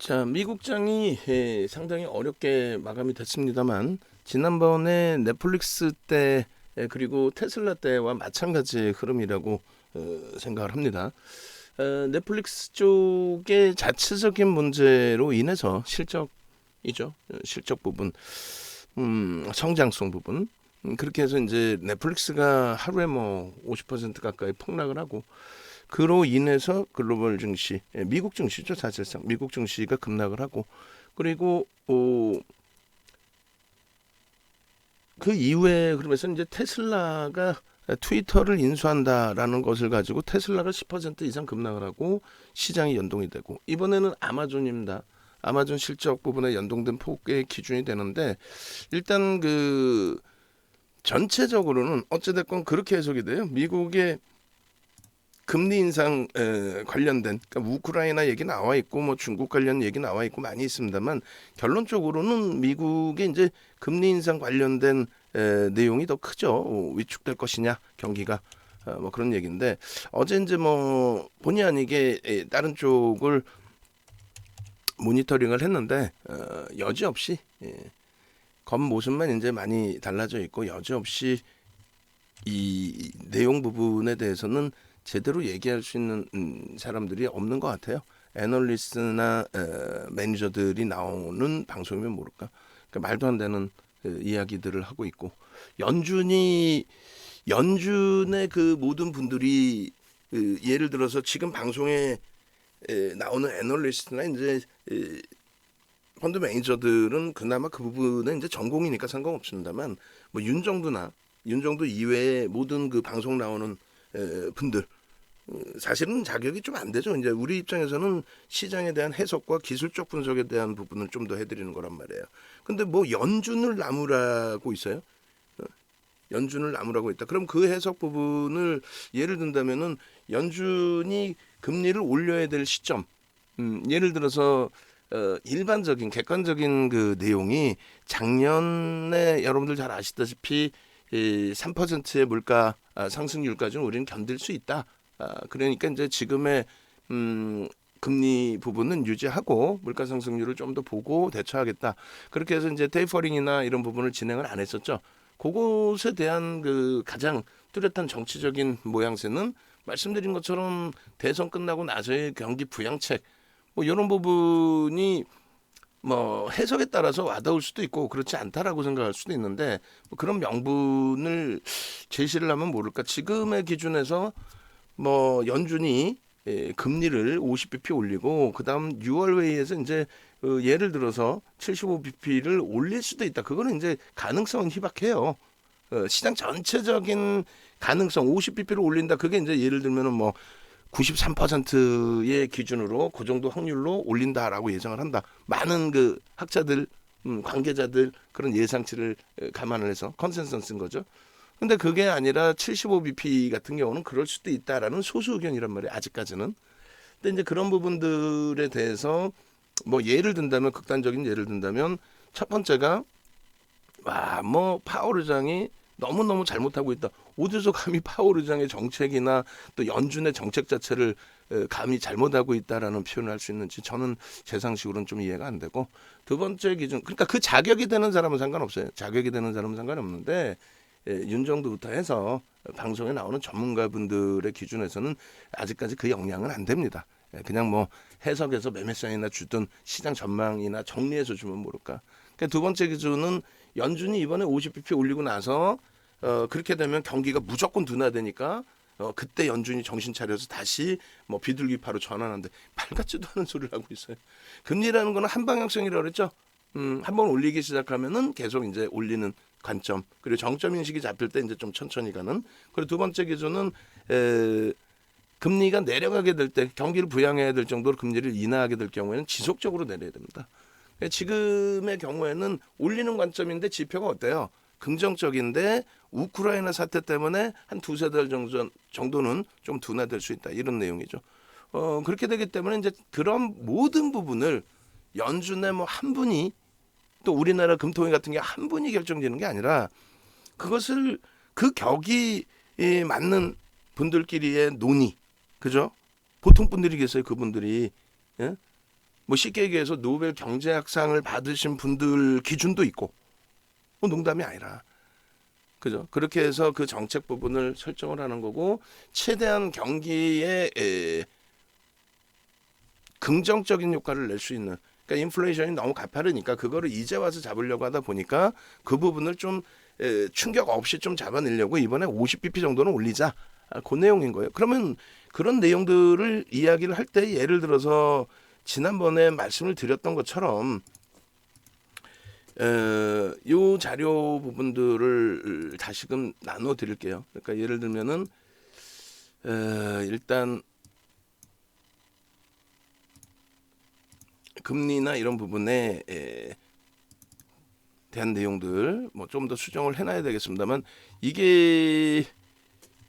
자, 미국장이 상당히 어렵게 마감이 됐습니다만 지난번에 넷플릭스 때 그리고 테슬라 때와 마찬가지의 흐름이라고 생각을 합니다. 넷플릭스 쪽의 자체적인 문제로 인해서 실적이죠. 실적 부분, 성장성 부분. 그렇게 해서 이제 넷플릭스가 하루에 뭐 50% 가까이 폭락을 하고 그로 인해서 글로벌 증시, 미국 증시죠 사실상 미국 증시가 급락을 하고 그리고 그 이후에 그러면서 이제 테슬라가 트위터를 인수한다라는 것을 가지고 테슬라가 10% 이상 급락을 하고 시장이 연동이 되고 이번에는 아마존입니다. 아마존 실적 부분에 연동된 폭의 기준이 되는데 일단 그 전체적으로는 어찌됐건 그렇게 해석이 돼요. 미국의 금리 인상 관련된 그러니까 우크라이나 얘기 나와 있고 뭐 중국 관련 얘기 나와 있고 많이 있습니다만 결론적으로는 미국의 이제 금리 인상 관련된 내용이 더 크죠. 위축될 것이냐 경기가 뭐 그런 얘기인데 어제 이제 뭐 본의 아니게 다른 쪽을 모니터링을 했는데 여지없이 겉모습만 이제 많이 달라져 있고 여지없이 이 내용 부분에 대해서는 제대로 얘기할 수 있는 사람들이 없는 것 같아요. 애널리스트나 매니저들이 나오는 방송이면 모를까. 그러니까 말도 안 되는 이야기들을 하고 있고 연준의 그 모든 분들이 예를 들어서 지금 방송에 나오는 애널리스트나 이제 펀드 매니저들은 그나마 그 부분은 이제 전공이니까 상관없습니다만 뭐 윤정도 이외의 모든 그 방송 나오는 분들 사실은 자격이 좀 안 되죠. 이제 우리 입장에서는 시장에 대한 해석과 기술적 분석에 대한 부분을 좀 더 해드리는 거란 말이에요. 근데 뭐 연준을 나무라고 있어요. 연준을 나무라고 있다. 그럼 그 해석 부분을 예를 든다면은 연준이 금리를 올려야 될 시점. 예를 들어서 일반적인 객관적인 그 내용이 작년에 여러분들 잘 아시다시피 3%의 물가 상승률까지는 우리는 견딜 수 있다. 그러니까 이제 지금의 금리 부분은 유지하고 물가 상승률을 좀 더 보고 대처하겠다. 그렇게 해서 이제 테이퍼링이나 이런 부분을 진행을 안 했었죠. 그것에 대한 그 가장 뚜렷한 정치적인 모양새는 말씀드린 것처럼 대선 끝나고 나서의 경기 부양책 뭐 이런 부분이 뭐 해석에 따라서 와닿을 수도 있고 그렇지 않다라고 생각할 수도 있는데 뭐 그런 명분을 제시를 하면 모를까. 지금의 기준에서 뭐 연준이 금리를 50bp 올리고 그다음 6월 회의에서 이제 예를 들어서 75bp를 올릴 수도 있다. 그거는 이제 가능성은 희박해요. 시장 전체적인 가능성 50bp를 올린다. 그게 이제 예를 들면은 뭐 93%의 기준으로 그 정도 확률로 올린다라고 예상을 한다. 많은 그 학자들, 관계자들 그런 예상치를 감안을 해서 컨센서스인 거죠. 근데 그게 아니라 75bp 같은 경우는 그럴 수도 있다라는 소수 의견이란 말이에요. 아직까지는. 근데 이제 그런 부분들에 대해서 뭐 예를 든다면 극단적인 예를 든다면 첫 번째가 뭐 파월 의장이 너무너무 잘못하고 있다. 어디서 감히 파월 의장의 정책이나 또 연준의 정책 자체를 감히 잘못하고 있다라는 표현을 할 수 있는지 저는 제 상식으로는 좀 이해가 안 되고 두 번째 기준 그러니까 그 자격이 되는 사람은 상관없어요. 자격이 되는 사람은 상관없는데 윤정도부터 해서 방송에 나오는 전문가분들의 기준에서는 아직까지 그 영향은 안 됩니다. 그냥 뭐 해석해서 매매성이나 주든 시장 전망이나 정리해서 주면 모를까. 그러니까 두 번째 기준은 연준이 이번에 50bp 올리고 나서 그렇게 되면 경기가 무조건 둔화되니까 그때 연준이 정신 차려서 다시 뭐 비둘기파로 전환한데 말 같지도 않은 소리를 하고 있어요. 금리라는 거는 한 방향성이라고 그랬죠. 한번 올리기 시작하면은 계속 이제 올리는 관점 그리고 정점 인식이 잡힐 때 이제 좀 천천히 가는 그리고 두 번째 기준은 금리가 내려가게 될 때 경기를 부양해야 될 정도로 금리를 인하하게 될 경우에는 지속적으로 내려야 됩니다. 지금의 경우에는 올리는 관점인데 지표가 어때요? 긍정적인데 우크라이나 사태 때문에 한 두세 달 정도는 좀 둔화될 수 있다 이런 내용이죠. 그렇게 되기 때문에 이제 그런 모든 부분을 연준의 뭐 한 분이 또 우리나라 금통위 같은 게 한 분이 결정되는 게 아니라 그것을 그 격이 맞는 분들끼리의 논의, 그죠? 보통 분들이 계세요. 그분들이 예? 뭐 쉽게 얘기해서 노벨 경제학상을 받으신 분들 기준도 있고, 뭐 농담이 아니라, 그죠? 그렇게 해서 그 정책 부분을 설정을 하는 거고, 최대한 경기에 긍정적인 효과를 낼 수 있는, 그러니까 인플레이션이 너무 가파르니까 그거를 이제 와서 잡으려고 하다 보니까 그 부분을 좀 충격 없이 좀 잡아내려고 이번에 50bp 정도는 올리자, 그 내용인 거예요. 그러면 그런 내용들을 이야기를 할 때 예를 들어서 지난번에 말씀을 드렸던 것처럼 요 자료 부분들을 다시금 나눠 드릴게요. 그러니까 예를 들면은 일단 금리나 이런 부분에 대한 내용들 뭐 좀 더 수정을 해놔야 되겠습니다만, 이게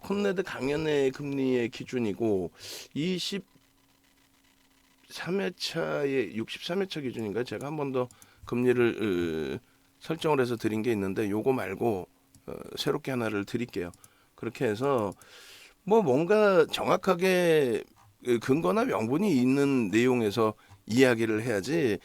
콘레드 강연의 금리의 기준이고 23회차의 63회차 기준인가, 제가 한 번 더 금리를 설정을 해서 드린 게 있는데 요거 말고 새롭게 하나를 드릴게요. 그렇게 해서 뭐 뭔가 정확하게 근거나 명분이 있는 내용에서 이야기를 해야지,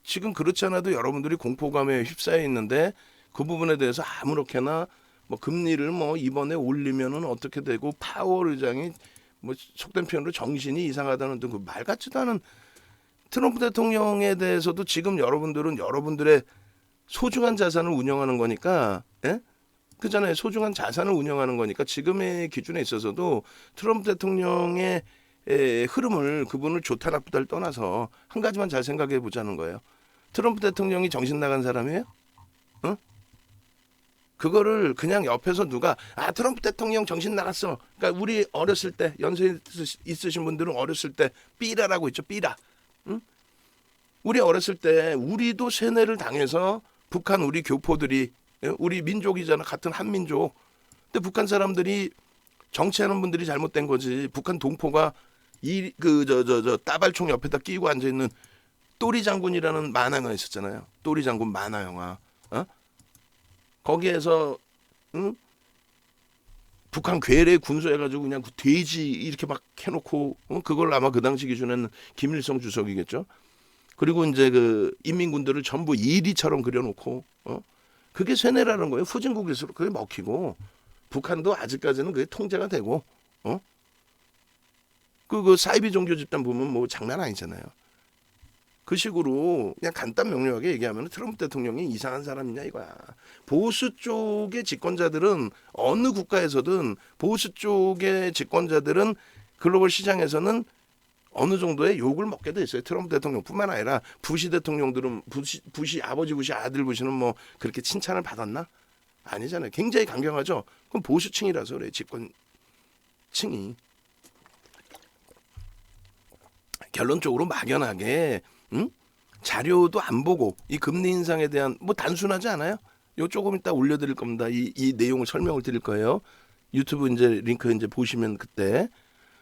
지금 그렇지 않아도 여러분들이 공포감에 휩싸여 있는데 그 부분에 대해서 아무렇게나 뭐 금리를 뭐 이번에 올리면은 어떻게 되고 파월 의장이 뭐 속된 표현으로 정신이 이상하다는 등 그 말 같지도 않은, 트럼프 대통령에 대해서도 지금 여러분들은 여러분들의 소중한 자산을 운영하는 거니까, 예? 그잖아요. 소중한 자산을 운영하는 거니까 지금의 기준에 있어서도 트럼프 대통령의 흐름을, 그분을 좋다 나쁘다를 떠나서 한 가지만 잘 생각해 보자는 거예요. 트럼프 대통령이 정신 나간 사람이에요? 어? 그거를 그냥 옆에서 누가 트럼프 대통령 정신 나갔어. 그러니까 우리 어렸을 때, 연세 있으신 분들은 어렸을 때 삐라라고 있죠. 삐라. 응? 우리 어렸을 때 우리도 세뇌를 당해서 북한 우리 교포들이, 우리 민족이잖아. 같은 한민족. 근데 북한 사람들이 정치하는 분들이 잘못된 거지. 북한 동포가 따발총 옆에다 끼고 앉아 있는 또리 장군이라는 만화가 있었잖아요. 또리 장군 만화 영화. 거기에서 북한 괴뢰 군수해가지고 그냥 그 돼지 이렇게 막 해놓고, 그걸 아마 그 당시 기준에는 김일성 주석이겠죠. 그리고 이제 그 인민군들을 전부 이리처럼 그려놓고, 그게 세뇌라는 거예요. 후진국일수록 그게 먹히고, 북한도 아직까지는 그게 통제가 되고, 그 사이비 종교 집단 보면 뭐 장난 아니잖아요. 그 식으로 그냥 간단 명료하게 얘기하면 트럼프 대통령이 이상한 사람이냐 이거야. 보수 쪽의 집권자들은 어느 국가에서든, 보수 쪽의 집권자들은 글로벌 시장에서는 어느 정도의 욕을 먹게 돼 있어요. 트럼프 대통령뿐만 아니라 부시 대통령들은, 아버지 부시, 아들 부시는 뭐 그렇게 칭찬을 받았나? 아니잖아요. 굉장히 강경하죠. 그럼 보수층이라서 그래. 집권층이. 결론적으로 막연하게 자료도 안 보고 이 금리 인상에 대한, 뭐 단순하지 않아요? 요 조금 이따 올려드릴 겁니다. 이 내용을 설명을 드릴 거예요. 유튜브 이제 링크 이제 보시면 그때.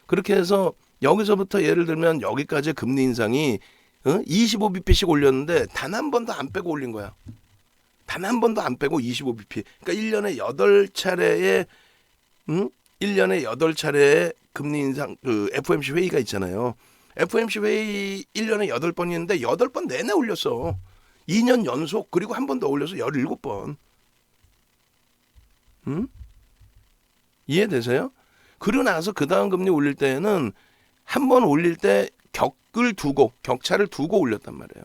그렇게 해서 여기서부터 예를 들면 여기까지 금리 인상이 25bp씩 올렸는데 단 한 번도 안 빼고 올린 거야. 단 한 번도 안 빼고 25bp. 그러니까 1년에 8차례의 1년에 8차례의 금리 인상, 그 FOMC 회의가 있잖아요. FOMC 회의 1년에 8번이 있는데 8번 내내 올렸어. 2년 연속. 그리고 한 번 더 올려서 17번. 이해되세요? 그러고 나서 그 다음 금리 올릴 때는 한 번 올릴 때 격차를 두고 올렸단 말이에요.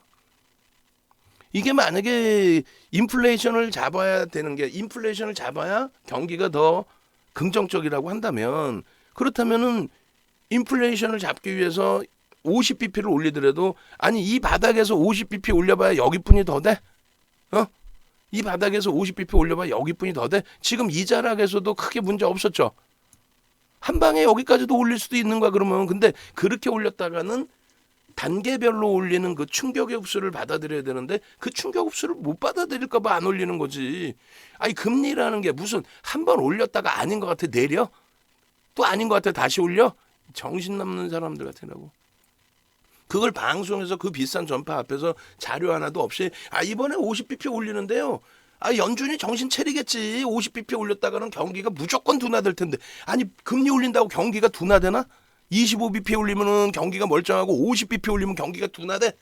이게 만약에 인플레이션을 잡아야 되는 게, 인플레이션을 잡아야 경기가 더 긍정적이라고 한다면, 그렇다면은 인플레이션을 잡기 위해서 50bp를 올리더라도, 아니 이 바닥에서 50bp 올려봐야 여기뿐이 더 돼? 이 바닥에서 50bp 올려봐야 여기뿐이 더 돼? 지금 이자락에서도 크게 문제 없었죠. 한 방에 여기까지도 올릴 수도 있는 거야. 그러면 근데 그렇게 올렸다가는 단계별로 올리는 그 충격의 흡수를 받아들여야 되는데 그 충격 흡수를 못 받아들일까 봐 안 올리는 거지. 아니 금리라는 게 무슨 한 번 올렸다가 아닌 것 같아 내려? 또 아닌 것 같아 다시 올려? 정신 남는 사람들 같으라고. 그걸 방송에서 그 비싼 전파 앞에서 자료 하나도 없이 이번에 50bp 올리는데요. 연준이 정신 차리겠지. 50bp 올렸다가는 경기가 무조건 둔화될 텐데. 아니 금리 올린다고 경기가 둔화되나? 25bp 올리면은 경기가 멀쩡하고 50bp 올리면 경기가 둔하대.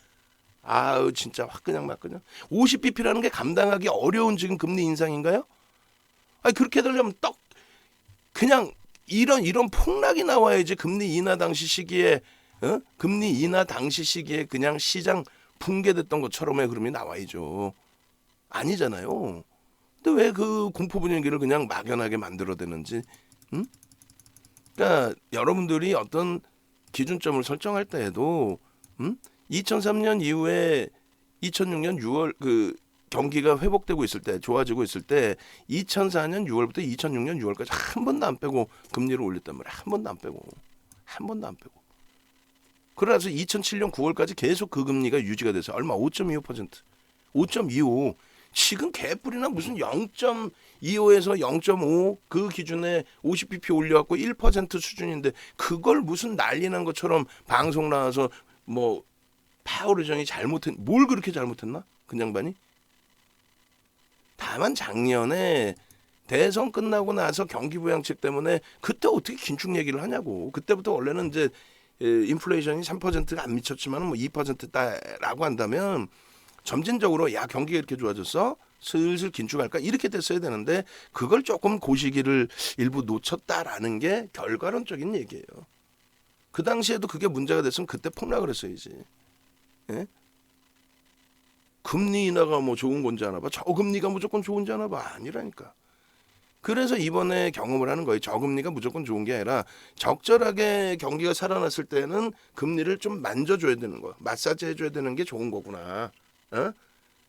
아우 진짜 확 그냥 막 그냥 50bp라는 게 감당하기 어려운 지금 금리 인상인가요? 아니 그렇게 되려면 떡 그냥 이런 폭락이 나와야지. 금리 인하 당시 시기에 금리 인하 당시 시기에 그냥 시장 붕괴됐던 것처럼의 흐름이 나와야죠. 아니잖아요. 근데 왜 그 공포 분위기를 그냥 막연하게 만들어대는지. 응? 그러니까 여러분들이 어떤 기준점을 설정할 때에도 2003년 이후에 2006년 6월 그 경기가 회복되고 있을 때 좋아지고 있을 때 2004년 6월부터 2006년 6월까지 한 번도 안 빼고 금리를 올렸단 말이야. 한 번도 안 빼고. 그래서 2007년 9월까지 계속 그 금리가 유지가 돼서 얼마 5.25%. 5.25. 지금 개뿔이나 무슨 0.25에서 0.5 그 기준에 50bp 올려갖고 1% 수준인데 그걸 무슨 난리 난 것처럼 방송 나와서 뭐 파월 의장이 뭘 그렇게 잘못했나? 그 양반이? 다만 작년에 대선 끝나고 나서 경기 부양책 때문에 그때 어떻게 긴축 얘기를 하냐고. 그때부터 원래는 이제 인플레이션이 3%가 안 미쳤지만 뭐 2%다라고 한다면 점진적으로 야 경기가 이렇게 좋아졌어? 슬슬 긴축할까? 이렇게 됐어야 되는데 그걸 조금 고시기를 일부 놓쳤다라는 게 결과론적인 얘기예요. 그 당시에도 그게 문제가 됐으면 그때 폭락을 했어야지. 예? 금리 인하가 뭐 좋은 건지 아나 봐. 저금리가 무조건 좋은지 아나 봐. 아니라니까. 그래서 이번에 경험을 하는 거예요. 저금리가 무조건 좋은 게 아니라 적절하게 경기가 살아났을 때는 금리를 좀 만져줘야 되는 거야. 마사지 해줘야 되는 게 좋은 거구나.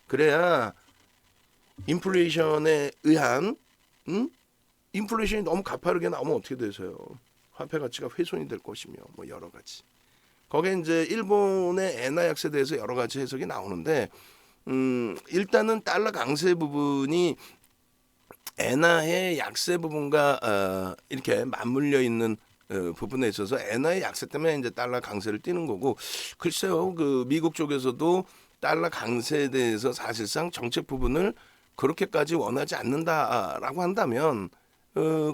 그래야 인플레이션에 의한 인플레이션이 너무 가파르게 나오면 어떻게 되세요? 화폐 가치가 훼손이 될 것이며 뭐 여러 가지. 거기에 이제 일본의 엔화 약세에 대해서 여러 가지 해석이 나오는데 일단은 달러 강세 부분이 엔화의 약세 부분과 이렇게 맞물려 있는 부분에 있어서 엔화의 약세 때문에 이제 달러 강세를 띠는 거고 글쎄요 그 미국 쪽에서도 달러 강세에 대해서 사실상 정책 부분을 그렇게까지 원하지 않는다라고 한다면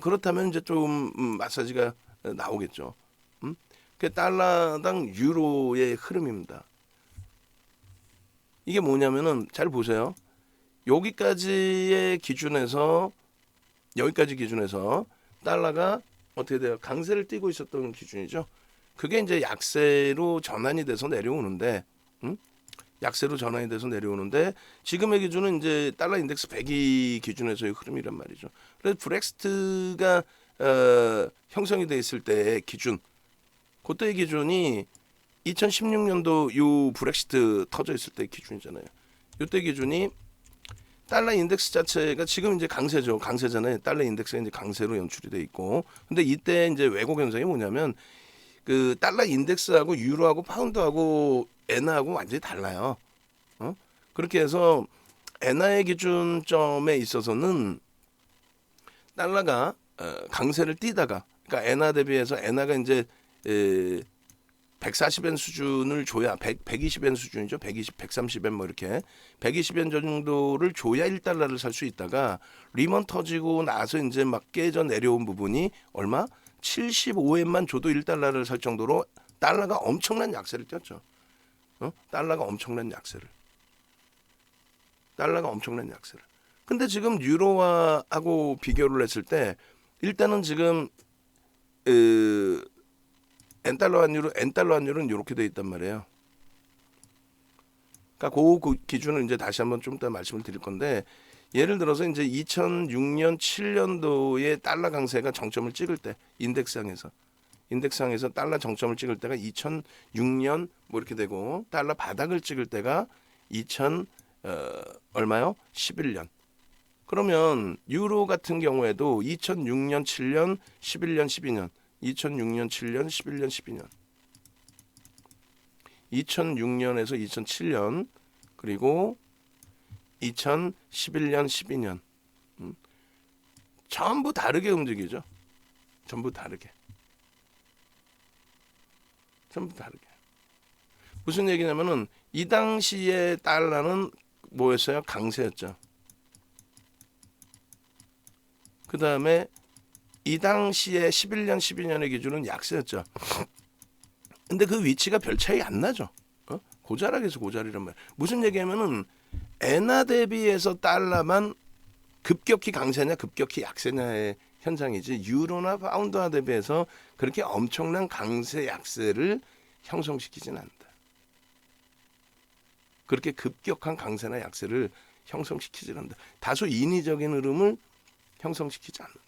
그렇다면 이제 좀 마사지가 나오겠죠. 그 달러당 유로의 흐름입니다. 이게 뭐냐면은 잘 보세요. 여기까지 기준에서 달러가 어떻게 돼요? 강세를 띠고 있었던 기준이죠. 그게 이제 약세로 전환이 돼서 내려오는데, 지금의 기준은 이제 달러 인덱스 100이 기준에서의 흐름이란 말이죠. 그래서 브렉시트가 형성이 돼 있을 때의 기준, 그때의 기준이 2016년도 요 브렉시트 터져 있을 때 기준이잖아요. 이때 기준이 달러 인덱스 자체가 지금 이제 강세잖아요. 달러 인덱스가 이제 강세로 연출이 돼 있고. 근데 이때 이제 왜곡 현상이 뭐냐면 그 달러 인덱스하고 유로하고 파운드하고 엔화하고 완전히 달라요. 그렇게 해서 엔화의 기준점에 있어서는 달러가 강세를 띠다가 그러니까 엔화 대비해서 엔화가 이제 140엔 수준을 줘야 120엔 수준이죠. 130엔 뭐 이렇게 120엔 정도를 줘야 1달러를 살 수 있다가 리먼 터지고 나서 이제 막 깨져 내려온 부분이 얼마? 75엔만 줘도 1달러를 살 정도로 달러가 엄청난 약세를 띄었죠. 달러가 엄청난 약세를. 근데 지금 유로화하고 비교를 했을 때 일단은 지금 엔달러 환율은 이렇게 돼 있단 말이에요. 그러니까 그 기준을 이제 다시 한번 좀 더 말씀을 드릴 건데 예를 들어서 이제 2006년 7년도에 달러 강세가 정점을 찍을 때 인덱스상에서 달러 정점을 찍을 때가 2006년 뭐 이렇게 되고 달러 바닥을 찍을 때가 2000 얼마요? 11년. 그러면 유로 같은 경우에도 2006년 7년 11년 12년 2006년 7년 11년 12년 2006년에서 2007년 그리고 2011년 12년 전부 다르게 움직이죠. 전부 다르게. 무슨 얘기냐면은 이 당시에 달러는 뭐였어요? 강세였죠. 그 다음에 이 당시에 11년 12년의 기준은 약세였죠. 근데 그 위치가 별 차이 안 나죠. 고자락에서 고자리란 말이에요. 무슨 얘기하면은 엔화 대비해서 달러만 급격히 강세냐 급격히 약세냐의 현상이지 유로나 파운드화 대비해서 그렇게 엄청난 강세 약세를 형성시키진 않는다. 그렇게 급격한 강세나 약세를 형성시키지 않는다. 다소 인위적인 흐름을 형성시키지 않는다.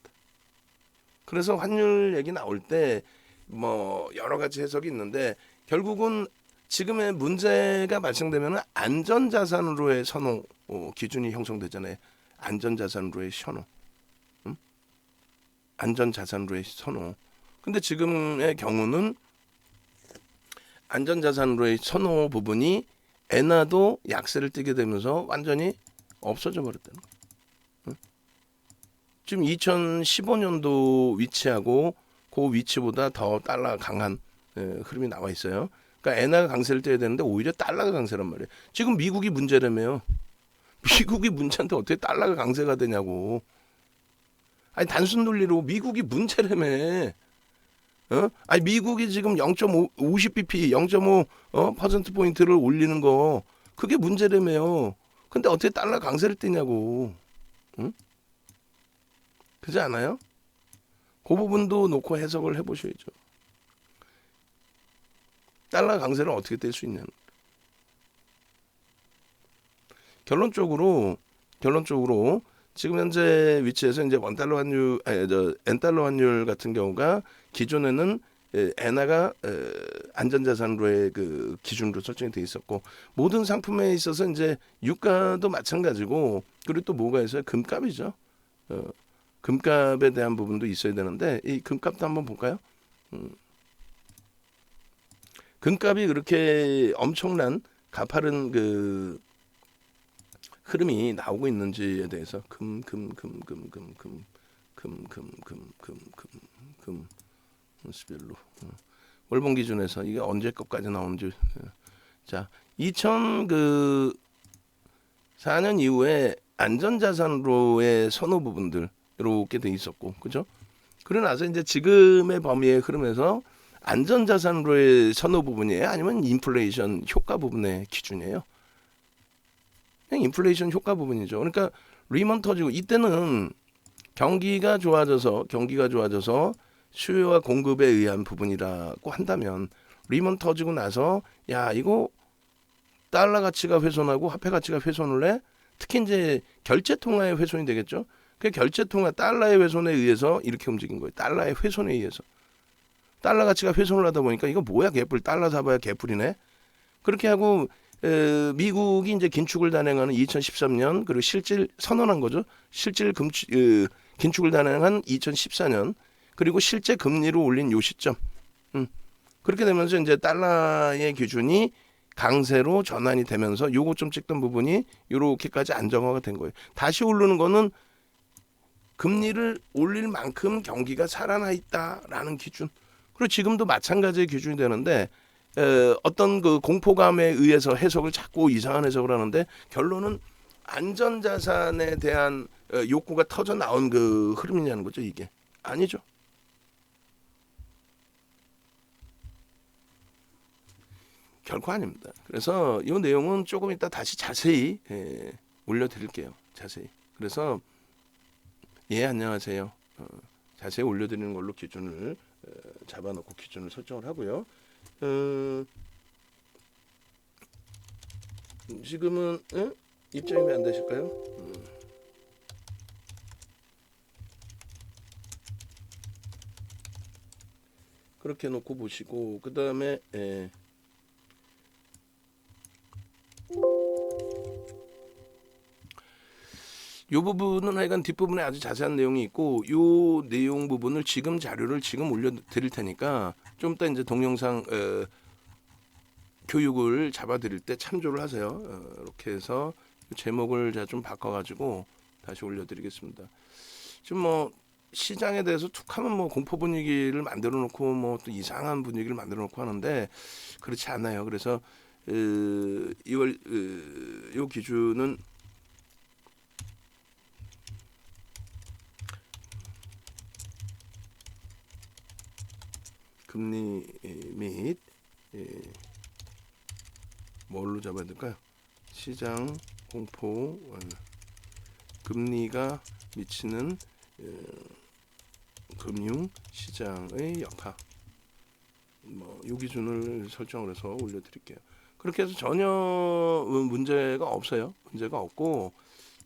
그래서 환율 얘기 나올 때 뭐 여러 가지 해석이 있는데 결국은 지금의 문제가 발생되면 안전자산으로의 선호 기준이 형성되잖아요. 안전자산으로의 선호. 안전자산으로의 선호. 근데 지금의 경우는 안전자산으로의 선호 부분이 엔화도 약세를 띠게 되면서 완전히 없어져 버렸다는 거예요. 지금 2015년도 위치하고 그 위치보다 더 달러가 강한 흐름이 나와 있어요. 그러니까 엔화가 강세를 떼야 되는데 오히려 달러가 강세란 말이에요. 지금 미국이 문제라며요. 미국이 문제인데 어떻게 달러가 강세가 되냐고. 아니 단순 논리로 미국이 문제라며. 아니 미국이 지금 0.5 50bp 0.5 퍼센트 포인트를 올리는 거 그게 문제라며요. 근데 어떻게 달러 강세를 떼냐고. 응? 그렇지 않아요? 그 부분도 놓고 해석을 해보셔야죠. 달러 강세를 어떻게 뗄 수 있냐는. 결론적으로 지금 현재 위치에서 이제 원달러 환율, 엔달러 환율 같은 경우가 기존에는 엔화가 안전자산으로의 그 기준으로 설정이 돼 있었고 모든 상품에 있어서 이제 유가도 마찬가지고 그리고 또 뭐가 있어요? 금값이죠. 금값에 대한 부분도 있어야 되는데 이 금값도 한번 볼까요? 금값이 그렇게 엄청난 가파른 그 흐름이 나오고 있는지에 대해서 금 스별로 월봉 기준에서 이게 언제 것까지 나오는지. 자, 2004년 이후에 안전자산으로의 선호 부분들 이렇게 돼 있었고, 그죠? 그러고 나서 이제 지금의 범위의 흐름에서 안전자산으로의 선호 부분이에요? 아니면 인플레이션 효과 부분의 기준이에요? 그냥 인플레이션 효과 부분이죠. 그러니까 리먼 터지고 이때는 경기가 좋아져서 수요와 공급에 의한 부분이라고 한다면 리먼 터지고 나서 야 이거 달러 가치가 훼손하고 화폐 가치가 훼손을 해? 특히 이제 결제 통화의 훼손이 되겠죠. 그 결제 통화 달러의 훼손에 의해서 이렇게 움직인 거예요. 달러의 훼손에 의해서. 달러 가치가 훼손을 하다 보니까 이거 뭐야 개뿔 달러 사봐야 개뿔이네. 그렇게 하고 미국이 이제 긴축을 단행하는 2013년 그리고 실질 선언한 거죠. 실질 긴축을 단행한 2014년 그리고 실제 금리를 올린 요 시점. 그렇게 되면서 이제 달러의 기준이 강세로 전환이 되면서 요거 좀 찍던 부분이 요렇게까지 안정화가 된 거예요. 다시 오르는 거는 금리를 올릴 만큼 경기가 살아나 있다라는 기준. 그리고 지금도 마찬가지의 기준이 되는데 어떤 그 공포감에 의해서 해석을 자꾸 이상한 해석을 하는데 결론은 안전자산에 대한 욕구가 터져 나온 그 흐름이냐는 거죠. 이게 아니죠. 결코 아닙니다. 그래서 이 내용은 조금 이따 다시 자세히 올려드릴게요. 자세히. 그래서 안녕하세요. 자세히 올려드리는 걸로 기준을 잡아놓고 기준을 설정을 하고요. 지금은 입장이 안 되실까요? 그렇게 놓고 보시고 그 다음에 이 부분은 하여간 뒷부분에 아주 자세한 내용이 있고 이 내용 부분을 지금 자료를 지금 올려드릴 테니까 좀 이따 이제 동영상 교육을 잡아드릴 때 참조를 하세요. 이렇게 해서 제목을 제가 좀 바꿔가지고 다시 올려드리겠습니다. 지금 뭐 시장에 대해서 툭하면 뭐 공포 분위기를 만들어 놓고 뭐 또 이상한 분위기를 만들어 놓고 하는데 그렇지 않아요. 그래서 이월 요 기준은 금리 및 뭘로 잡아야 될까요? 시장 공포 완화, 금리가 미치는 금융 시장의 역학, 이 기준을 설정을 해서 올려드릴게요. 그렇게 해서 전혀 문제가 없어요. 문제가 없고,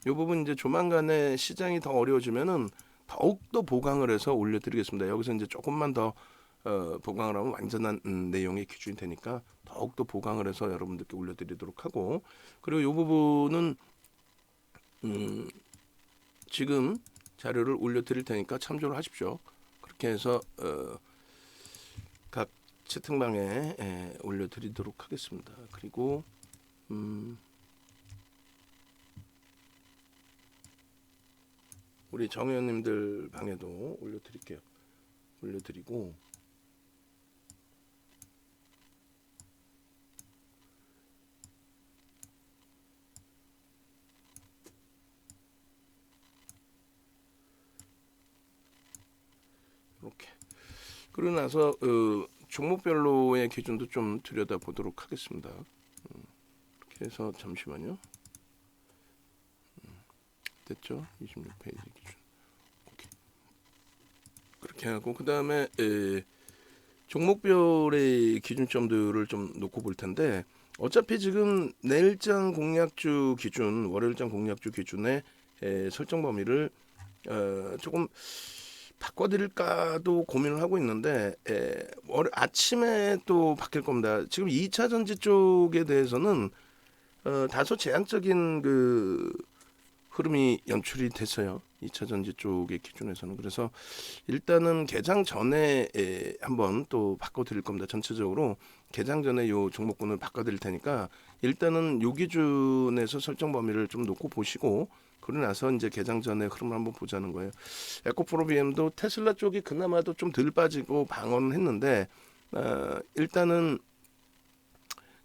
이 부분 이제 조만간에 시장이 더 어려워지면은 더욱더 보강을 해서 올려드리겠습니다. 여기서 이제 조금만 더 보강을 하면 완전한 내용의 기준이 되니까 더욱더 보강을 해서 여러분들께 올려드리도록 하고, 그리고 이 부분은 지금 자료를 올려드릴 테니까 참조를 하십시오. 그렇게 해서 각 채팅방에 올려드리도록 하겠습니다. 그리고 우리 정의원님들 방에도 올려드릴게요. 올려드리고, 이렇게 그러고 나서 종목별로의 기준도 좀 들여다보도록 하겠습니다. 이렇게 해서 잠시만요. 됐죠? 26페이지 기준. 오케이. 그렇게 하고, 그 다음에 종목별의 기준점들을 좀 놓고 볼 텐데, 어차피 지금 내일장 공략주 기준, 월요일장 공략주 기준의 설정 범위를 조금 바꿔드릴까도 고민을 하고 있는데, 아침에 또 바뀔 겁니다. 지금 2차 전지 쪽에 대해서는 다소 제한적인 흐름이 연출이 됐어요. 2차 전지 쪽의 기준에서는. 그래서 일단은 개장 전에 한번 또 바꿔드릴 겁니다. 전체적으로 개장 전에 요 종목군을 바꿔드릴 테니까 일단은 요 기준에서 설정 범위를 좀 놓고 보시고, 그러고 나서 이제 개장 전에 흐름을 한번 보자는 거예요. 에코프로비엠도 테슬라 쪽이 그나마도 좀 덜 빠지고 방어는 했는데, 일단은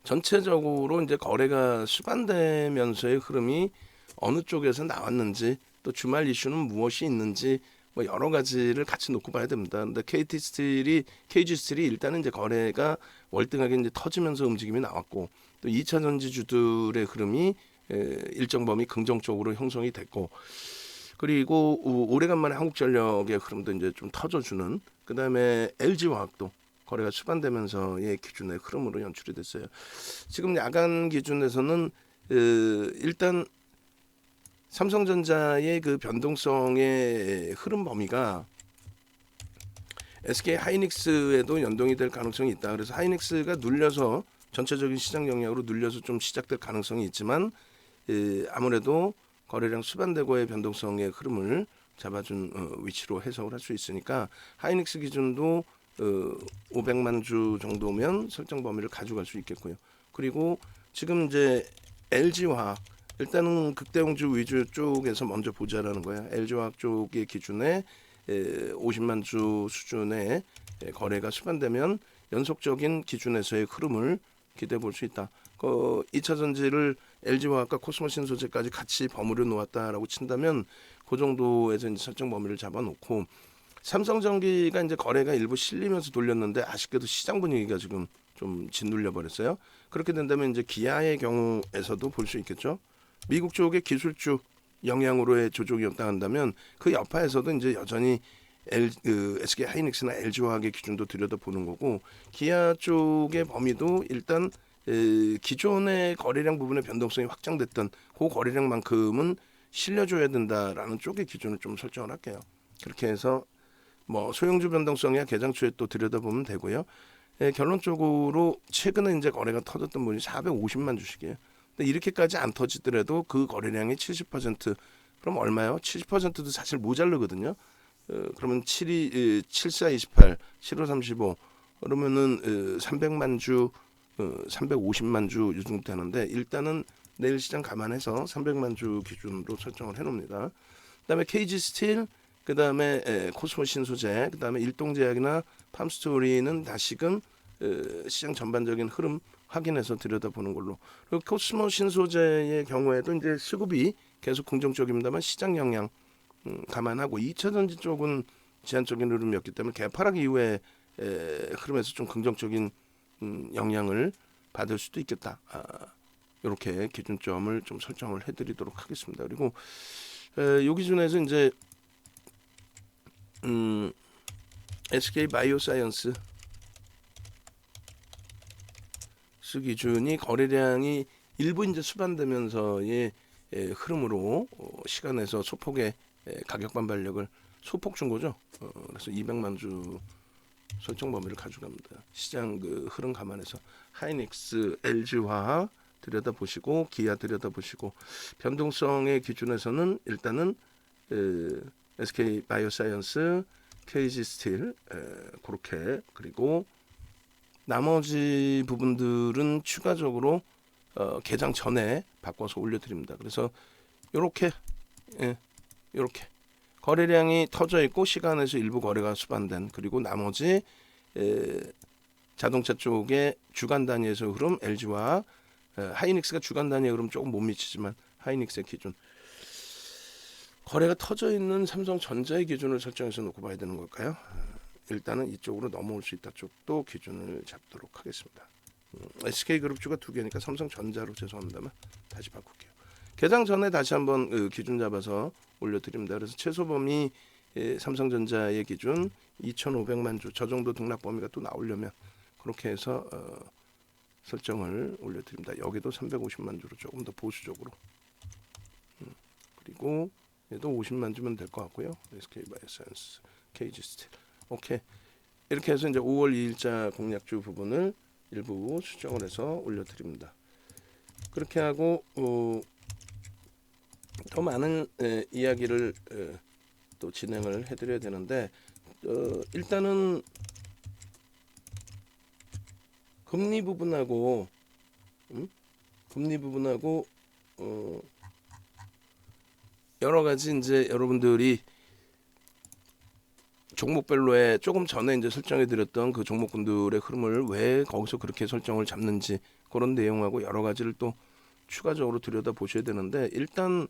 전체적으로 이제 거래가 수반되면서의 흐름이 어느 쪽에서 나왔는지, 또 주말 이슈는 무엇이 있는지, 여러 가지를 같이 놓고 봐야 됩니다. 근데 KG 스틸이 일단은 이제 거래가 월등하게 이제 터지면서 움직임이 나왔고, 또 2차 전지주들의 흐름이 일정 범위 긍정적으로 형성이 됐고, 그리고 오래간만에 한국전력의 흐름도 이제 좀 터져주는, 그 다음에 LG화학도 거래가 수반되면서의 기준의 흐름으로 연출이 됐어요. 지금 야간 기준에서는 일단 삼성전자의 그 변동성의 흐름 범위가 SK 하이닉스에도 연동이 될 가능성이 있다. 그래서 하이닉스가 눌려서 전체적인 시장 영향으로 눌려서 좀 시작될 가능성이 있지만, 아무래도 거래량 수반되고의 변동성의 흐름을 잡아준 위치로 해석을 할 수 있으니까 하이닉스 기준도 500만 주 정도면 설정 범위를 가져갈 수 있겠고요. 그리고 지금 이제 LG화학, 일단은 극대형주 위주 쪽에서 먼저 보자라는 거야. LG화학 쪽의 기준에 50만 주 수준의 거래가 수반되면 연속적인 기준에서의 흐름을 기대해 볼 수 있다. 2차 전지를 LG화학과 코스모신소재까지 같이 버무려 놓았다라고 친다면 그 정도에서 이제 설정 범위를 잡아놓고, 삼성전기가 이제 거래가 일부 실리면서 돌렸는데 아쉽게도 시장 분위기가 지금 좀 짓눌려 버렸어요. 그렇게 된다면 이제 기아의 경우에서도 볼 수 있겠죠. 미국 쪽의 기술주 영향으로의 조정이었다 한다면 그 여파에서도 이제 여전히 SK 하이닉스나 LG화학의 기준도 들여다보는 거고, 기아 쪽의 범위도 일단 기존의 거래량 부분의 변동성이 확장됐던 그 거래량만큼은 실려줘야 된다라는 쪽의 기준을 좀 설정을 할게요. 그렇게 해서 소형주 변동성이야 개장 초에 또 들여다보면 되고요. 결론적으로 최근에 이제 거래가 터졌던 분이 450만 주씩이에요. 근데 이렇게까지 안 터지더라도 그 거래량이 70%, 그럼 얼마요? 70%도 사실 모자르거든요. 그러면 7428, 7535 그러면은 300만 주, 350만 주 이 정도 되는데, 일단은 내일 시장 감안해서 300만 주 기준으로 설정을 해놓습니다. 그다음에 KG 스틸, 그다음에 코스모 신소재, 그다음에 일동제약이나 팜스토리는 다시금 시장 전반적인 흐름 확인해서 들여다보는 걸로. 그리고 코스모 신소재의 경우에도 이제 수급이 계속 긍정적입니다만 시장 영향 감안하고, 2차 전지 쪽은 제한적인 흐름이었기 때문에 개파락 이후에 흐름에서 좀 긍정적인 영향을 받을 수도 있겠다. 이렇게 기준점을 좀 설정을 해드리도록 하겠습니다. 그리고 이 기준에서 이제 SK 바이오사이언스 기준이 거래량이 일부 이제 수반되면서의 흐름으로 시간에서 소폭의 가격 반발력을 소폭 준 거죠. 그래서 200만 주 설정 범위를 가져갑니다. 시장 그 흐름 감안해서 하이닉스, LG화학 들여다보시고 기아 들여다보시고 변동성의 기준에서는 일단은 SK 바이오사이언스, KG 스틸 그렇게 그리고 나머지 부분들은 추가적으로 개장 전에 바꿔서 올려드립니다. 그래서 이렇게 거래량이 터져 있고 시간에서 일부 거래가 수반된 그리고 나머지 자동차 쪽의 주간 단위에서 흐름 LG와 하이닉스가 주간 단위의 흐름 조금 못 미치지만 하이닉스의 기준 거래가 터져 있는 삼성전자의 기준을 설정해서 놓고 봐야 되는 걸까요? 일단은 이쪽으로 넘어올 수 있다 쪽도 기준을 잡도록 하겠습니다. SK그룹주가 두 개니까 삼성전자로 죄송합니다만 다시 바꿀게요. 개장 전에 다시 한번 기준 잡아서 올려드립니다. 그래서 최소 범위 삼성전자의 기준 2,500만 주 저 정도 등락 범위가 또 나오려면 그렇게 해서 설정을 올려드립니다. 여기도 350만 주로 조금 더 보수적으로 그리고 얘도 50만 주면 될 것 같고요. SK 바이오사이언스, KG 스틸 오케이 이렇게 해서 이제 5월 2일자 공략주 부분을 일부 수정을 해서 올려드립니다. 그렇게 하고 더 많은 이야기를 또 진행을 해드려야 되는데 일단은 금리 부분하고 여러 가지 이제 여러분들이 종목별로에 조금 전에 이제 설정해드렸던 그 종목군들의 흐름을 왜 거기서 그렇게 설정을 잡는지 그런 내용하고 여러 가지를 또 추가적으로 들여다 보셔야 되는데 일단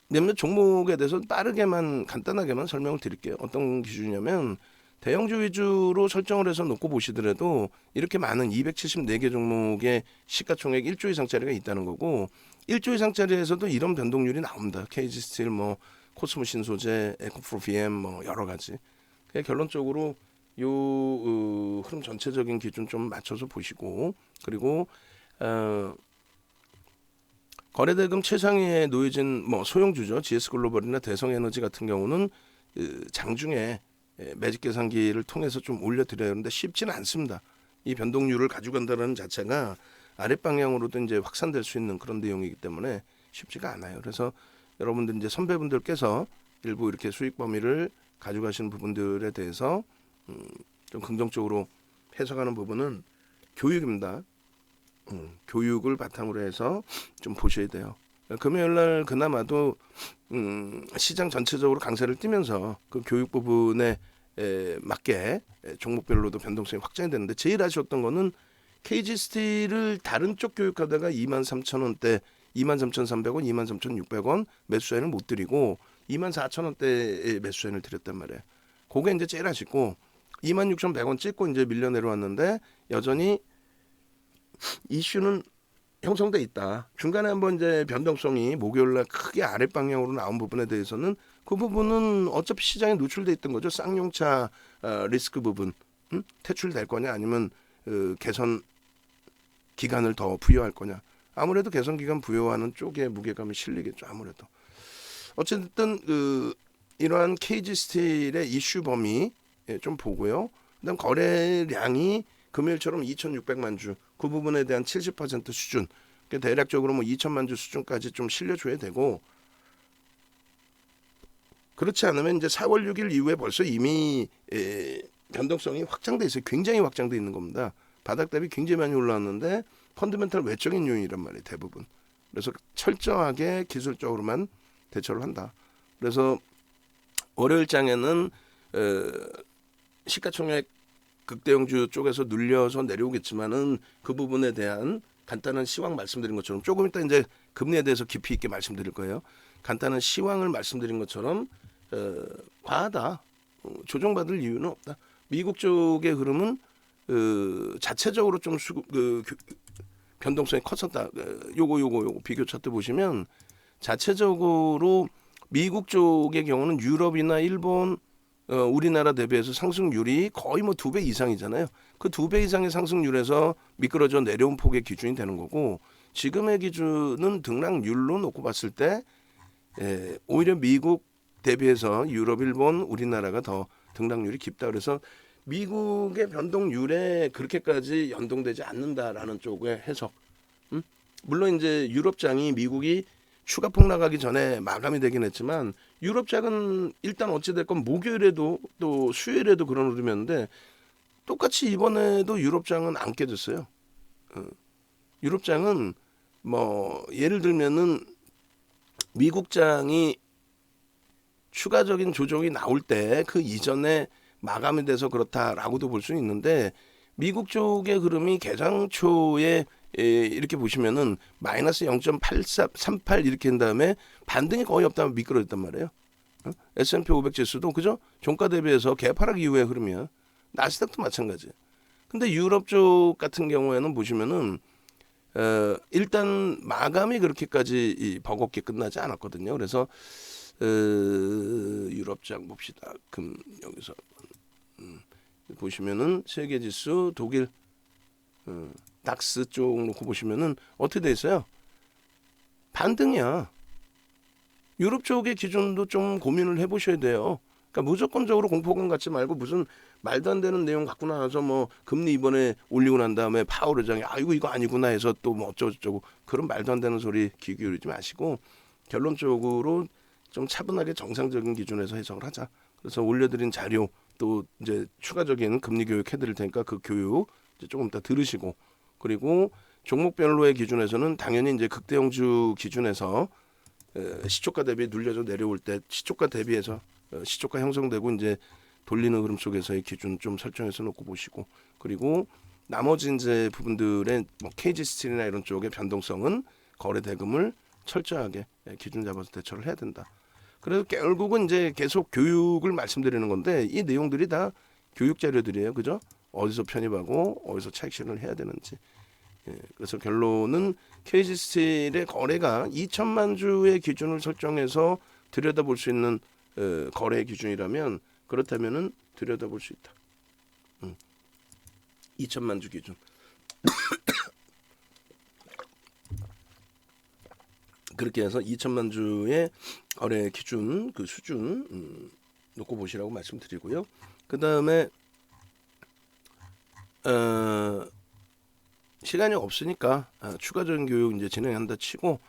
몇몇 종목에 대해서 빠르게만 간단하게만 설명을 드릴게요. 어떤 기준이냐면 대형주 위주로 설정을 해서 놓고 보시더라도 이렇게 많은 274개 종목의 시가총액 1조 이상짜리가 있다는 거고 1조 이상짜리에서도 이런 변동률이 나옵니다. KG 스틸 뭐 코스모 신소재, 에코프로 BM 뭐 여러 가지. 결론적으로 요 흐름 전체적인 기준 좀 맞춰서 보시고 그리고 거래대금 최상위에 놓여진 뭐 소형주죠. GS글로벌이나 대성에너지 같은 경우는 장중에 매직 계산기를 통해서 좀 올려드려야 하는데 쉽지는 않습니다. 이 변동률을 가져간다는 자체가 아랫방향으로도 이제 확산될 수 있는 그런 내용이기 때문에 쉽지가 않아요. 그래서 여러분들 이제 선배분들께서 일부 이렇게 수익 범위를 가져가시는 부분들에 대해서 좀 긍정적으로 해석하는 부분은 교육입니다. 교육을 바탕으로 해서 좀 보셔야 돼요. 금요일날 그나마도 시장 전체적으로 강세를 띠면서 그 교육 부분에 맞게 종목별로도 변동성이 확장이 되는데 제일 아쉬웠던 거는 KG 스틸을 다른 쪽 교육하다가 23,000원대 23,300원, 23,600원 매수자인을 못 드리고 24,000원대에 매수자인을 드렸단 말이에요. 그게 이제 제일 아쉽고 26,100원 찍고 이제 밀려 내려왔는데 여전히 이슈는 형성돼 있다. 중간에 한번 이제 변동성이 목요일날 크게 아랫 방향으로 나온 부분에 대해서는 그 부분은 어차피 시장에 노출돼 있던 거죠. 쌍용차 리스크 부분 퇴출될 거냐 아니면 개선 기간을 더 부여할 거냐. 아무래도 개선 기간 부여하는 쪽에 무게감이 실리겠죠. 아무래도 어쨌든 이러한 KG 스틸의 이슈 범위 좀 보고요. 그다음 거래량이 금요일처럼 2,600만 주 그 부분에 대한 70% 수준 대략적으로 뭐 2천만 주 수준까지 좀 실려줘야 되고 그렇지 않으면 이제 4월 6일 이후에 벌써 이미 변동성이 확장돼 있어요. 굉장히 확장돼 있는 겁니다. 바닥 대비 굉장히 많이 올라왔는데 펀더멘탈 외적인 요인이란 말이에요. 대부분. 그래서 철저하게 기술적으로만 대처를 한다. 그래서 월요일장에는 시가총액 극대형주 쪽에서 눌려서 내려오겠지만은 그 부분에 대한 간단한 시황 말씀드린 것처럼 조금 이따 이제 금리에 대해서 깊이 있게 말씀드릴 거예요. 간단한 시황을 말씀드린 것처럼 과하다. 조정받을 이유는 없다. 미국 쪽의 흐름은 자체적으로 좀 변동성이 컸었다. 요거 비교 차트 보시면 자체적으로 미국 쪽의 경우는 유럽이나 일본, 우리나라 대비해서 상승률이 거의 뭐 2배 이상이잖아요. 그 2배 이상의 상승률에서 미끄러져 내려온 폭의 기준이 되는 거고, 지금의 기준은 등락률로 놓고 봤을 때 오히려 미국 대비해서 유럽, 일본, 우리나라가 더 등락률이 깊다. 그래서 미국의 변동률에 그렇게까지 연동되지 않는다라는 쪽의 해석. 물론 이제 유럽장이 미국이 추가 폭락하기 전에 마감이 되긴 했지만, 유럽장은 일단 어찌됐건 목요일에도 또 수요일에도 그런 흐름이었는데, 똑같이 이번에도 유럽장은 안 깨졌어요. 유럽장은 뭐 예를 들면은 미국장이 추가적인 조정이 나올 때 그 이전에 마감이 돼서 그렇다라고도 볼 수 있는데, 미국 쪽의 흐름이 개장 초에 이렇게 보시면은 마이너스 0.8438 이렇게 한 다음에 반등이 거의 없다면 미끄러졌단 말이에요. S&P 500 지수도 그죠? 종가 대비해서 개파락 이후의 흐름이야. 나스닥도 마찬가지. 근데 유럽 쪽 같은 경우에는 보시면은 일단 마감이 그렇게까지 버겁게 끝나지 않았거든요. 그래서 유럽장 봅시다. 여기서 보시면은 세계 지수 독일 닥스 쪽 놓고 보시면은 어떻게 돼 있어요? 반등이야. 유럽 쪽의 기준도 좀 고민을 해보셔야 돼요. 그러니까 무조건적으로 공포감 갖지 말고 무슨 말도 안 되는 내용 갖고 나와서 뭐 금리 이번에 올리고 난 다음에 파월 의장이 아이고 이거 아니구나 해서 또 뭐 어쩌고저쩌고 그런 말도 안 되는 소리 귀 기울이지 마시고 결론적으로 좀 차분하게 정상적인 기준에서 해석을 하자. 그래서 올려드린 자료 또 이제 추가적인 금리 교육 해드릴 테니까 그 교육 이제 조금 이따 들으시고, 그리고 종목별로의 기준에서는 당연히 이제 극대형주 기준에서 시초가 대비 눌려져 내려올 때 시초가 대비해서 시초가 형성되고 이제 돌리는 흐름 속에서의 기준 좀 설정해서 놓고 보시고, 그리고 나머지 이제 부분들의 뭐 KG 스틸이나 이런 쪽의 변동성은 거래 대금을 철저하게 기준 잡아서 대처를 해야 된다. 그래서 결국은 이제 계속 교육을 말씀드리는 건데 이 내용들이 다 교육 자료들이에요, 그죠? 어디서 편입하고 어디서 차익 실현을 해야 되는지. 그래서 결론은 KG 스틸의 거래가 2천만 주의 기준을 설정해서 들여다볼 수 있는 거래 기준이라면 그렇다면은 들여다볼 수 있다. 2천만 주 기준. 그렇게 해서 2천만 주의 거래 기준 그 수준 놓고 보시라고 말씀드리고요. 그 다음에 시간이 없으니까 추가적인 교육 이제 진행한다 치고,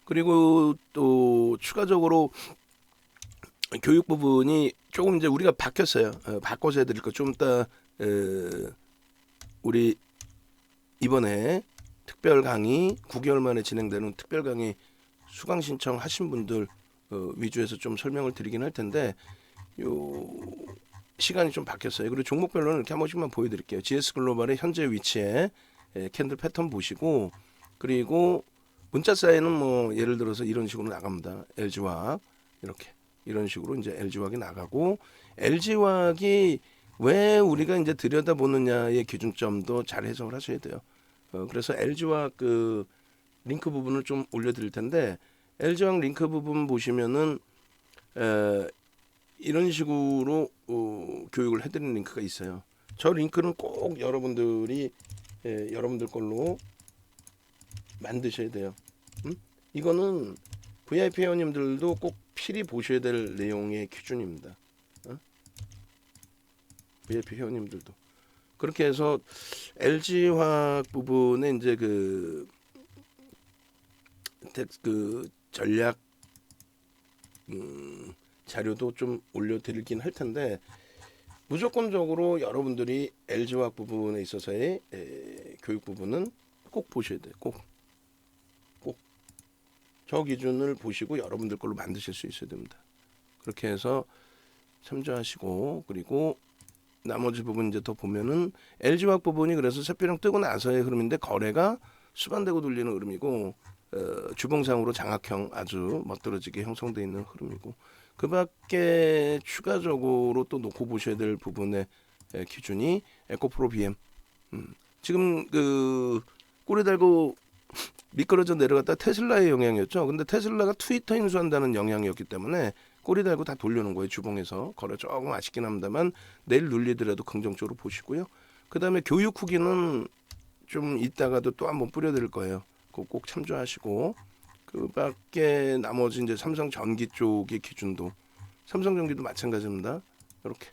그리고 또 추가적으로 교육 부분이 조금 이제 우리가 바뀌었어요. 바꿔서 해드릴 거 좀 이따 우리 이번에 특별 강의 9개월 만에 진행되는 특별 강의 수강 신청하신 분들 위주에서 좀 설명을 드리긴 할 텐데 요 시간이 좀 바뀌었어요. 그리고 종목별로는 이렇게 한 번씩만 보여드릴게요. GS 글로벌의 현재 위치에 캔들 패턴 보시고, 그리고 문자 사이는 뭐 예를 들어서 이런 식으로 나갑니다. LG화학 이렇게 이런 식으로 이제 LG화학이 나가고, LG화학이 왜 우리가 이제 들여다보느냐의 기준점도 잘 해석을 하셔야 돼요. 그래서 LG화학 그 링크 부분을 좀 올려드릴 텐데, LG화학 링크 부분 보시면은 이런 식으로 교육을 해드리는 링크가 있어요. 저 링크는 꼭 여러분들이 여러분들 걸로 만드셔야 돼요. 이거는 VIP 회원님들도 꼭 필히 보셔야 될 내용의 기준입니다. VIP 회원님들도 그렇게 해서 LG화학 부분에 이제 그 전략 자료도 좀 올려드리긴 할 텐데, 무조건적으로 여러분들이 LG화학 부분에 있어서의 교육 부분은 꼭 보셔야 돼요. 꼭 저 기준을 보시고 여러분들 걸로 만드실 수 있어야 됩니다. 그렇게 해서 참조하시고, 그리고 나머지 부분 이제 더 보면은 LG화학 부분이 그래서 세표령 뜨고 나서의 흐름인데 거래가 수반되고 돌리는 흐름이고, 주봉상으로 장악형 아주 멋들어지게 형성되어 있는 흐름이고, 그 밖에 추가적으로 또 놓고 보셔야 될 부분의 기준이 에코프로 BM 지금 그 꼬리 달고 미끄러져 내려갔다 테슬라의 영향이었죠. 근데 테슬라가 트위터 인수한다는 영향이었기 때문에 꼬리 달고 다 돌려놓은 거예요. 주봉에서 거래 조금 아쉽긴 합니다만 내일 눌리더라도 긍정적으로 보시고요. 그 다음에 교육 후기는 좀 이따가도 또 한번 뿌려드릴 거예요. 그거 꼭 참조하시고 그 밖에 나머지 이제 삼성전기 쪽의 기준도 삼성전기도 마찬가지입니다. 이렇게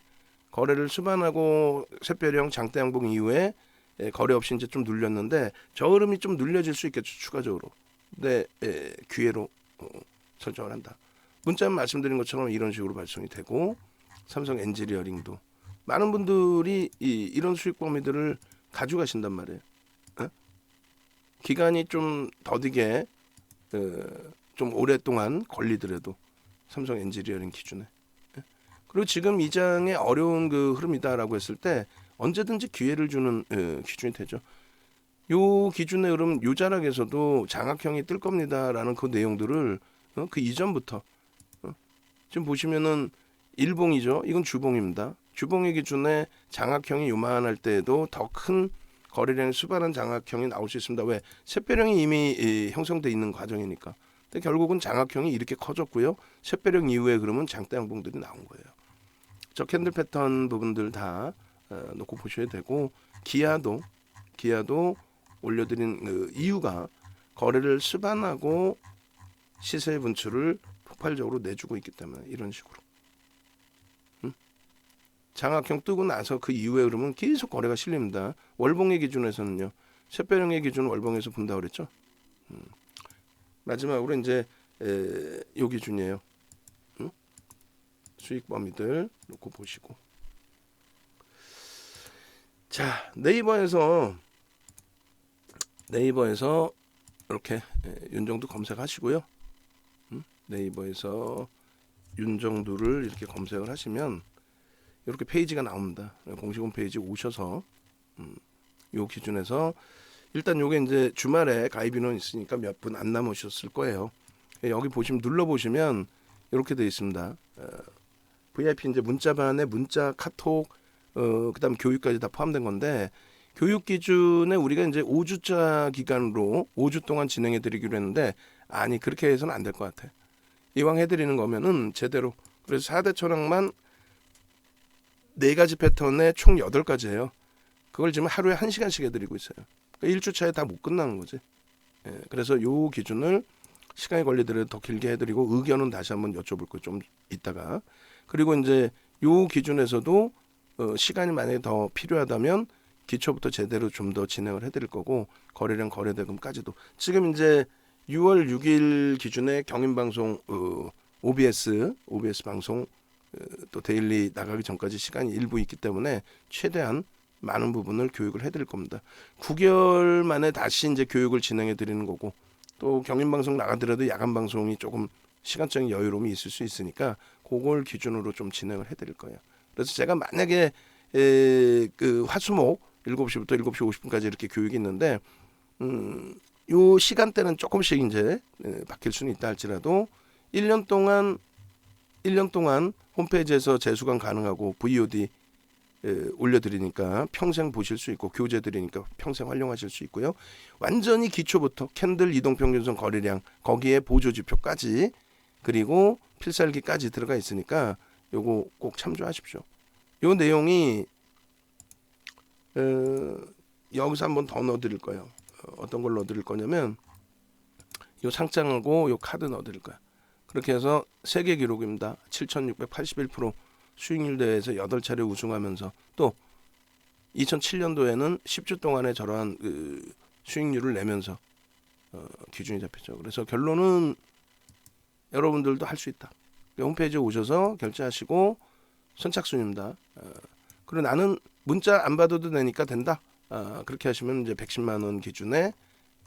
거래를 수반하고 샛별형 장대 양봉 이후에 거래 없이 이제 좀 눌렸는데 저 흐름이 좀 눌려질 수 있겠죠. 추가적으로. 근데 기회로 설정을 한다. 문자 말씀드린 것처럼 이런 식으로 발송이 되고 삼성 엔지니어링도 많은 분들이 이런 수익 범위들을 가져가신단 말이에요. 기간이 좀 더디게 좀 오랫동안 걸리더라도 삼성 엔지니어링 기준에 그리고 지금 이 장의 어려운 그 흐름이다라고 했을 때 언제든지 기회를 주는 기준이 되죠. 요 기준의 흐름 요 자락에서도 장악형이 뜰 겁니다라는 그 내용들을 그 이전부터 지금 보시면은 일봉이죠. 이건 주봉입니다. 주봉의 기준에 장악형이 요만할 때에도 더 큰 거래량이 수반한 장악형이 나올 수 있습니다. 왜? 샛별형이 이미 형성돼 있는 과정이니까. 근데 결국은 장악형이 이렇게 커졌고요. 샛별형 이후에 그러면 장대 양봉들이 나온 거예요. 저 캔들 패턴 부분들 다 놓고 보셔야 되고 기아도 올려드린 그 이유가 거래를 수반하고 시세 분출을 폭발적으로 내주고 있기 때문에 이런 식으로 장악형 뜨고 나서 그 이후에 그러면 계속 거래가 실립니다. 월봉의 기준에서는요. 샛별형의 기준 월봉에서 본다고 그랬죠. 마지막으로 이제 요 기준이에요. 수익 범위들 놓고 보시고 자 네이버에서 이렇게 윤정두 검색하시고요. 네이버에서 윤정두를 이렇게 검색을 하시면 이렇게 페이지가 나옵니다. 공식 홈페이지 오셔서 요 기준에서 일단 요게 이제 주말에 가입 인원 있으니까 몇 분 안 남으셨을 거예요. 여기 보시면 눌러 보시면 이렇게 되어 있습니다. VIP 이제 문자반에 문자, 카톡, 그다음 교육까지 다 포함된 건데 교육 기준에 우리가 이제 5주차 기간으로 5주 동안 진행해 드리기로 했는데 아니 그렇게 해서는 안 될 것 같아. 이왕 해드리는 거면은 제대로 그래서 4대 철학만 4가지 패턴에 총 8가지예요. 그걸 지금 하루에 1시간씩 해드리고 있어요. 그러니까 1주차에 다 못 끝나는 거지. 그래서 요 기준을 시간이 걸리더라도 더 길게 해드리고 의견은 다시 한번 여쭤볼 거 좀 이따가 그리고 이제 요 기준에서도 시간이 만약에 더 필요하다면 기초부터 제대로 좀 더 진행을 해드릴 거고 거래량 거래대금까지도 지금 이제 6월 6일 기준에 경인방송 OBS 방송 또 데일리 나가기 전까지 시간이 일부 있기 때문에 최대한 많은 부분을 교육을 해드릴 겁니다. 9개월 만에 다시 이제 교육을 진행해 드리는 거고 또 경인방송 나가더라도 야간 방송이 조금 시간적인 여유로움이 있을 수 있으니까 그걸 기준으로 좀 진행을 해드릴 거예요. 그래서 제가 만약에 그 화수목 7시부터 7시 50분까지 이렇게 교육이 있는데 요 시간대는 조금씩 이제 바뀔 수는 있다 할지라도 1년 동안 홈페이지에서 재수강 가능하고 VOD 올려드리니까 평생 보실 수 있고 교재 드리니까 평생 활용하실 수 있고요. 완전히 기초부터 캔들 이동평균선 거래량 거기에 보조지표까지 그리고 필살기까지 들어가 있으니까 요거 꼭 참조하십시오. 요 내용이 여기서 한번 더 넣어드릴 거예요. 어떤 걸 넣어드릴 거냐면 요 상장하고 요 카드 넣어드릴 거야. 그렇게 해서 세계 기록입니다. 7,681% 수익률 대회에서 8차례 우승하면서 또 2007년도에는 10주 동안에 저러한 그 수익률을 내면서 기준이 잡혔죠. 그래서 결론은 여러분들도 할 수 있다. 홈페이지에 오셔서 결제하시고 선착순입니다. 그리고 나는 문자 안 받아도 되니까 된다. 그렇게 하시면 이제 110만 원 기준에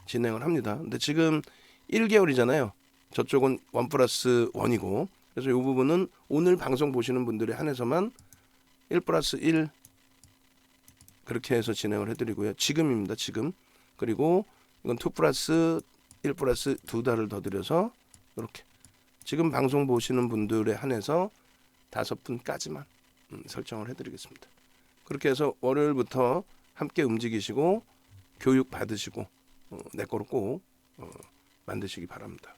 진행을 합니다. 근데 지금 1개월이잖아요. 저쪽은 1+1이고 그래서 이 부분은 오늘 방송 보시는 분들에 한해서만 1+1 그렇게 해서 진행을 해드리고요. 지금입니다. 지금. 그리고 이건 2+1+2달을 더 드려서 이렇게 지금 방송 보시는 분들에 한해서 5분까지만 설정을 해드리겠습니다. 그렇게 해서 월요일부터 함께 움직이시고 교육 받으시고 내 거로 꼭 만드시기 바랍니다.